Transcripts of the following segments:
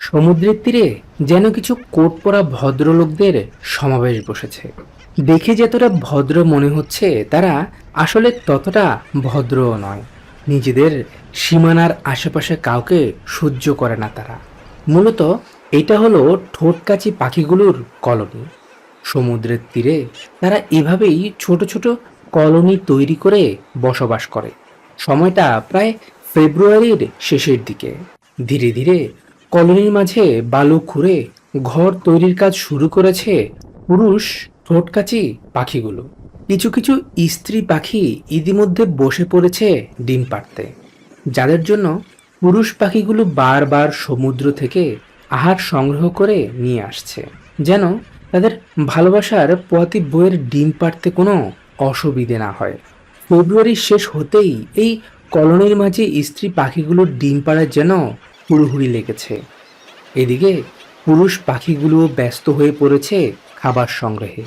সমুদ্রের তীরে যেন কিছু কোট পরা ভদ্রলোকদের সমাবেশ বসেছে। দেখে যতটা ভদ্র মনে হচ্ছে তারা আসলে ততটা ভদ্রও নয়। নিজেদের সীমানার আশেপাশে কাউকে সহ্য করে না তারা। মূলত এটা হলো ঠোঁটকাচি পাখিগুলোর কলোনি। সমুদ্রের তীরে তারা এভাবেই ছোট ছোট কলোনি তৈরি করে বসবাস করে। সময়টা প্রায় ফেব্রুয়ারির শেষের দিকে। ধীরে ধীরে কলোনির মাঝে বালু খুঁড়ে ঘর তৈরির কাজ শুরু করেছে পুরুষ ঠোঁটকাচি পাখিগুলো। কিছু কিছু স্ত্রী পাখি ইতিমধ্যে বসে পড়েছে ডিম পাড়তে, যাদের জন্য পুরুষ পাখিগুলো বারবার সমুদ্র থেকে আহার সংগ্রহ করে নিয়ে আসছে, যেন তাদের ভালোবাসার পোয়াতি বইয়ের ডিম পাড়তে কোনো অসুবিধে না হয়। ফেব্রুয়ারির শেষ হতেই এই কলোনির মাঝে স্ত্রী পাখিগুলোর ডিম পাড়ার যেন হুড়োহুড়ি লেগেছে। এদিকে পুরুষ পাখিগুলো ব্যস্ত হয়ে পড়েছে খাবার সংগ্রহে।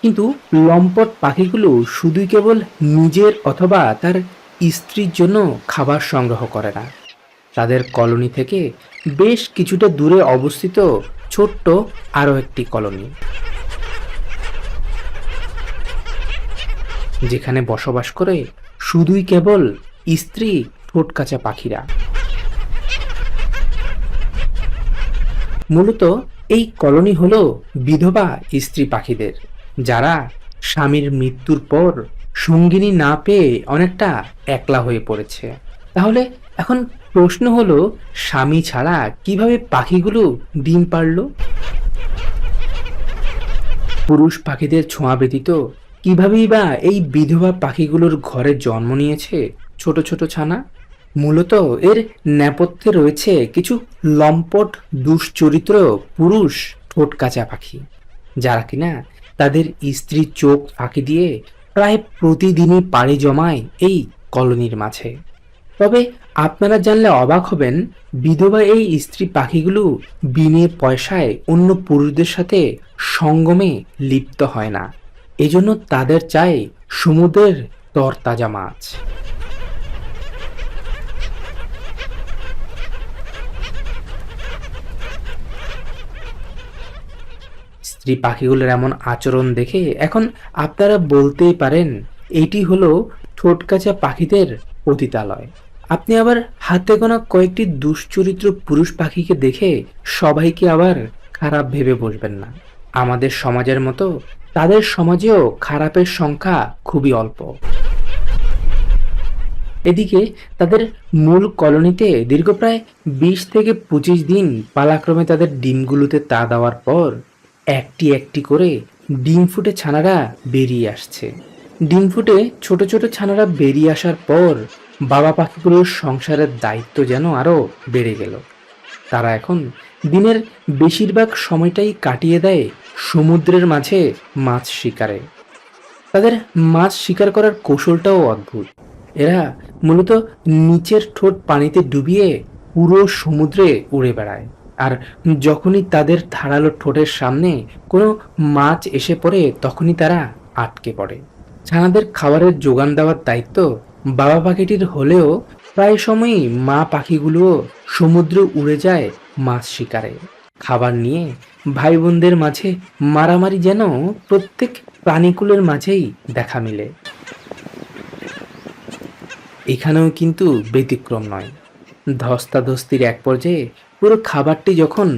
কিন্তু লম্পট পাখিগুলো শুধুই কেবল নিজের অথবা তার স্ত্রীর জন্য খাবার সংগ্রহ করে না। তাদের কলোনি থেকে বেশ কিছুটা দূরে অবস্থিত ছোট্ট আরও একটি কলোনি, যেখানে বসবাস করে শুধুই কেবল স্ত্রী ঠোঁটকাচা পাখিরা। মূলত এই কলোনি হলো বিধবা স্ত্রী পাখিদের, যারা স্বামীর মৃত্যুর পর সঙ্গিনী না পেয়ে অনেকটা একলা হয়ে পড়েছে। তাহলে এখন প্রশ্ন হলো, স্বামী ছাড়া কিভাবে পাখিগুলো ডিম পারল? পুরুষ পাখিদের ছোঁয়া ব্যতীত কিভাবেই বা এই বিধবা পাখিগুলোর ঘরে জন্ম নিয়েছে ছোট ছোট ছানা? মূলত এর নেপথ্যে রয়েছে কিছু লম্পট দুশ্চরিত্র পুরুষ ঠোঁটকাচা পাখি, যারা কিনা তাদের স্ত্রীর চোখ ফাঁকি দিয়ে প্রায় প্রতিদিনই পাড়ি জমায় এই কলোনির মাঝে। তবে আপনারা জানলে অবাক হবেন, বিধবা এই স্ত্রী পাখিগুলো বিনে পয়সায় অন্য পুরুষদের সাথে সঙ্গমে লিপ্ত হয় না। এজন্য তাদের চাই সমুদ্রের তরতাজা মাছ। স্ত্রী পাখিগুলোর এমন আচরণ দেখে এখন আপনারা বলতেই পারেন এটি হলো ঠোঁটকাচা পাখিদের পতিতালয়। আপনি আবার হাতে গোনা কয়েকটি দুশ্চরিত্র পুরুষ পাখিকে দেখে সবাইকে আবার খারাপ ভেবে বসবেন না। আমাদের সমাজের মতো তাদের সমাজেও খারাপের সংখ্যা খুবই অল্প। এদিকে তাদের মূল কলোনিতে দীর্ঘ প্রায় 20 থেকে 25 দিন পালাক্রমে তাদের ডিমগুলোতে তা দেওয়ার পর একটি একটি করে ডিম ফুটে ছানারা বেরিয়ে আসছে। ডিম ফুটে ছোট ছোট ছানারা বেরিয়ে আসার পর বাবা পাখিগুলোর সংসারের দায়িত্ব যেন আরো বেড়ে গেল। তারা এখন দিনের বেশিরভাগ সময়টাই কাটিয়ে দেয় সমুদ্রের মাঝে মাছ শিকারে। তাদের মাছ শিকার করার কৌশলটাও অদ্ভুত। এরা মূলত নিচের ঠোঁট পানিতে ডুবিয়ে পুরো সমুদ্রে উড়ে বেড়ায়, আর যখনই তাদের ধারালো ঠোঁটের সামনে কোনো মাছ এসে পড়ে তখনই তারা আটকে পড়ে। ছানাদের খাবারের যোগান দেওয়ার দায়িত্ব বাবা পাখিটির হলেও প্রায় সময়ই মা পাখিগুলোও সমুদ্রে উড়ে যায় মাছ শিকারে। খাবার নিয়ে ভাই বোনদের মাঝে মারামারি যেন প্রত্যেক প্রাণীকুলের মাঝেই দেখা মিলে। এখানেও কিন্তু ব্যতিক্রম নয়। ধস্তাধস্তির এক পর্যায়ে পুরো খাবারটি যখন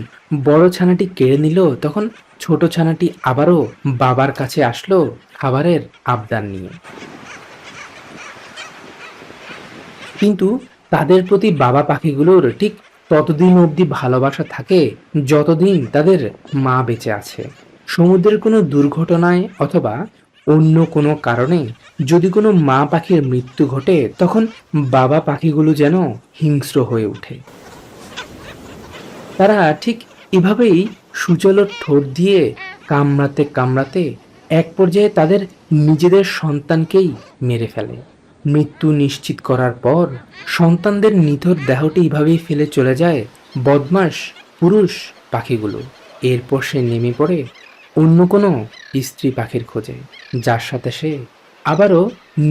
বড় ছানাটি কেড়ে নিল, তখন ছোট ছানাটি আবারও বাবার কাছে আসলো খাবারের আবদার নিয়ে। কিন্তু তাদের প্রতি বাবা পাখিগুলোর ঠিক ততদিন অবধি ভালোবাসা থাকে যতদিন তাদের মা বেঁচে আছে। সমুদ্রের কোনো দুর্ঘটনায় অথবা অন্য কোনো কারণে যদি কোনো মা পাখির মৃত্যু ঘটে, তখন বাবা পাখিগুলো যেন হিংস্র হয়ে ওঠে। তারা ঠিক এভাবেই সুচল ঠোঁট দিয়ে কামড়াতে কামড়াতে এক পর্যায়ে তাদের নিজেদের সন্তানকেই মেরে ফেলে। মৃত্যু নিশ্চিত করার পর সন্তানদের নিথর দেহটি এভাবেই ফেলে চলে যায় বদমাশ পুরুষ পাখিগুলো। এরপর সে নেমে পড়ে অন্য কোনো স্ত্রী পাখির খোঁজে, যার সাথে সে আবারও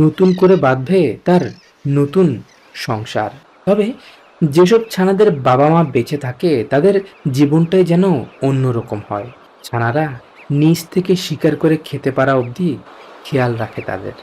নতুন করে বাঁধবে তার নতুন সংসার। তবে যেসব ছানাদের বাবা মা বেঁচে থাকে তাদের জীবনটাই যেন অন্যরকম হয়। ছানারা নিজ থেকে শিকার করে খেতে পারা অবধি খেয়াল রাখে তাদের।